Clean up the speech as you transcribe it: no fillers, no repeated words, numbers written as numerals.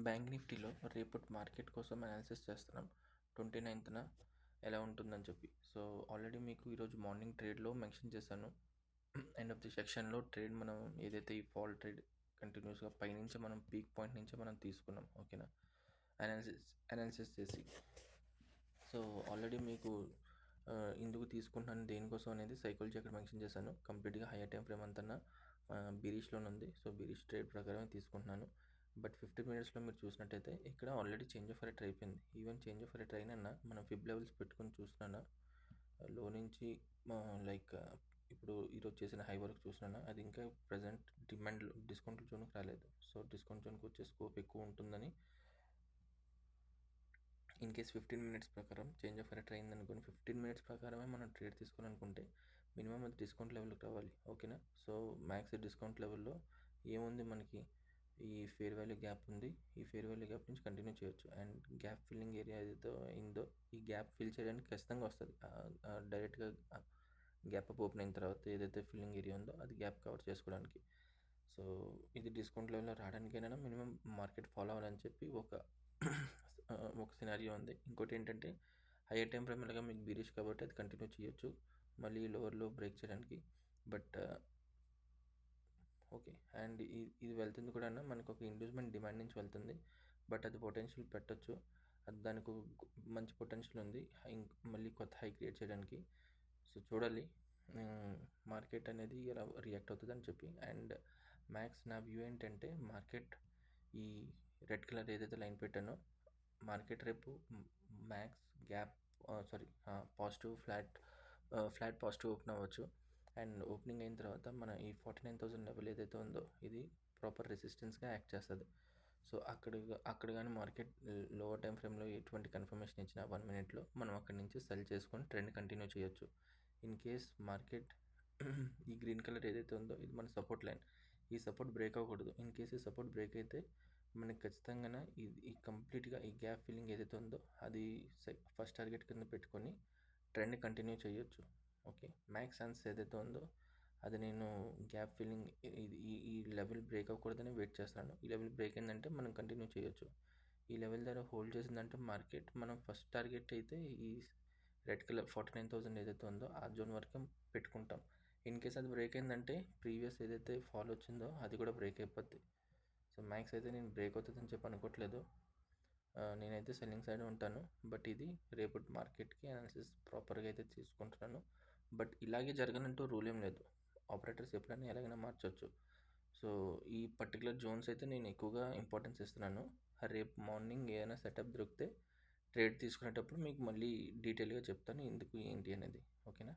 Bank నిఫ్టీలో రేపటి market కోసం అనాలిసిస్ చేస్తున్నాం 29న ఎలా ఉంటుందని చెప్పి. సో ఆల్రెడీ మీకు ఈరోజు మార్నింగ్ ట్రేడ్లో మెన్షన్ చేశాను. ఎండ్ ఆఫ్ ది సెక్షన్లో ట్రేడ్ మనం ఏదైతే ఈ ఫాల్ ట్రేడ్ కంటిన్యూస్గా పైనుంచి మనం పీక్ పాయింట్ నుంచి మనం తీసుకున్నాం, ఓకేనా, అనాలిసిస్ చేసి. సో ఆల్రెడీ మీకు ఎందుకు తీసుకుంటున్నాను దేనికోసం అనేది సైకాలజీ అక్కడ మెన్షన్ చేశాను. కంప్లీట్గా హైయర్ టైం ఫ్రేమ్ అంతా బీరిష్లోనే ఉంది. సో బీరిష్ ట్రేడ్ ప్రకారమే తీసుకుంటున్నాను. బట్ 15 మినిట్స్లో మీరు చూసినట్టయితే ఇక్కడ ఆల్రెడీ చేంజ్ ఆఫ్ రేట్ అయిపోయింది. ఈవెన్ చేంజ్ ఆఫ్ రేట్ అయినా మనం ఫిబ్ లెవెల్స్ పెట్టుకొని చూసినా లో నుంచి లైక్ ఇప్పుడు ఈరోజు చేసిన హై వరకు చూసినా అది ఇంకా ప్రజెంట్ డిమాండ్ డిస్కౌంట్ జోన్కి రాలేదు. సో డిస్కౌంట్ జోన్కి వచ్చే స్కోప్ ఎక్కువ ఉంటుందని ఇన్ కేస్ 15 మినిట్స్ ప్రకారం చేంజ్ ఆఫ్ రేట్ అయింది అనుకోని 15 మినిట్స్ ప్రకారమే మనం ట్రేడ్ తీసుకుని అనుకుంటే మినిమం అది డిస్కౌంట్ లెవెల్కి రావాలి, ఓకేనా. సో మ్యాక్స్ డిస్కౌంట్ లెవెల్లో ఏముంది మనకి ఈ ఫేర్ వాల్యూ గ్యాప్ ఉంది. ఈ ఫేర్ వాల్యూ గ్యాప్ నుంచి కంటిన్యూ చేయొచ్చు. అండ్ గ్యాప్ ఫిల్లింగ్ ఏరియా ఏదైతే అయిందో ఈ గ్యాప్ ఫిల్ చేయడానికి ఖచ్చితంగా వస్తుంది. డైరెక్ట్గా గ్యాప్ అప్ ఓపెన్ అయిన తర్వాత ఏదైతే ఫిల్లింగ్ ఏరియా ఉందో అది గ్యాప్ కవర్ చేసుకోవడానికి. సో ఇది డిస్కౌంట్ లెవెల్లో రావడానికైనా మినిమం మార్కెట్ ఫాలో అవ్వాలని చెప్పి ఒక సినారియో ఉంది. ఇంకోటి ఏంటంటే హైయర్ టైం ఫ్రేమ్ అలాగా మీకు బీరిష్ కాబట్టి అది కంటిన్యూ చేయొచ్చు మళ్ళీ లోవర్లో బ్రేక్ చేయడానికి. బట్ ఓకే, అండ్ ఇది వెళ్తుంది కూడా మనకు ఒక ఇండ్యూస్మెంట్ డిమాండ్ నుంచి వెళ్తుంది. బట్ అది పొటెన్షియల్ పెట్టచ్చు, అది దానికి మంచి పొటెన్షియల్ ఉంది మళ్ళీ కొత్త హై క్రియేట్ చేయడానికి. సో చూడాలి మార్కెట్ అనేది ఎలా రియాక్ట్ అవుతుంది అని చెప్పి. అండ్ మ్యాక్స్ నా వ్యూ ఏంటంటే మార్కెట్ ఈ రెడ్ కలర్ ఏదైతే లైన్ పెట్టానో మార్కెట్ రేపు max gap positive flat positive open అవ్వచ్చు. అండ్ ఓపెనింగ్ అయిన తర్వాత మన ఈ 49,000 లెవెల్ ఏదైతే ఉందో ఇది ప్రాపర్ రెసిస్టెన్స్గా యాక్ట్ చేస్తుంది. సో అక్కడ కానీ మార్కెట్ లోవర్ టైం ఫ్రేమ్లో ఎటువంటి కన్ఫర్మేషన్ ఇచ్చినా 1 మినిట్లో మనం అక్కడి నుంచి సెల్ చేసుకొని ట్రెండ్ కంటిన్యూ చేయొచ్చు. ఇన్ కేస్ మార్కెట్ ఈ గ్రీన్ కలర్ ఏదైతే ఉందో ఇది మన సపోర్ట్ లైన్, ఈ సపోర్ట్ బ్రేక్ అవ్వకూడదు. ఇన్ కేస్ ఈ సపోర్ట్ బ్రేక్ అయితే మనకి ఖచ్చితంగా ఈ కంప్లీట్గా ఈ గ్యాప్ ఫిల్లింగ్ ఏదైతే ఉందో అది ఫస్ట్ టార్గెట్ కింద పెట్టుకొని ట్రెండ్ కంటిన్యూ చేయొచ్చు. ఓకే, మ్యాక్స్ ఛాన్స్ ఏదైతే ఉందో అది నేను గ్యాప్ ఫిల్లింగ్ ఈ లెవెల్ బ్రేక్ అవ్వకూడదని వెయిట్ చేస్తాను. ఈ లెవెల్ బ్రేక్ అయిందంటే మనం కంటిన్యూ చేయొచ్చు. ఈ లెవెల్ దగ్గర హోల్డ్ చేసిందంటే మార్కెట్ మనం ఫస్ట్ టార్గెట్ అయితే ఈ రెడ్ కలర్ 49,000 ఏదైతే ఉందో ఆ జోన్ వరకు పెట్టుకుంటాం. ఇన్ కేస్ అది బ్రేక్ అయిందంటే ప్రీవియస్ ఏదైతే ఫాల్ వచ్చిందో అది కూడా బ్రేక్ అయిపోద్ది. సో మ్యాక్స్ అయితే నేను బ్రేక్ అవుతుందని చెప్పి అనుకోవట్లేదు. నేనైతే సెల్లింగ్ సైడ్ ఉంటాను. బట్ ఇది రేపటి మార్కెట్కి అనాలిసిస్ ప్రాపర్గా అయితే తీసుకుంటున్నాను. బట్ ఇలాగే జరగనంటూ రూల్ ఏం లేదు. ఆపరేటర్స్ ఎప్పుడైనా ఎలాగైనా మార్చవచ్చు. సో ఈ పర్టికులర్ జోన్స్ అయితే నేను ఎక్కువగా ఇంపార్టెన్స్ ఇస్తున్నాను. రేపు మార్నింగ్ ఏదైనా సెటప్ దొరికితే ట్రేడ్ తీసుకునేటప్పుడు మీకు మళ్ళీ డీటెయిల్గా చెప్తాను ఎందుకు ఏంటి అనేది, ఓకేనా.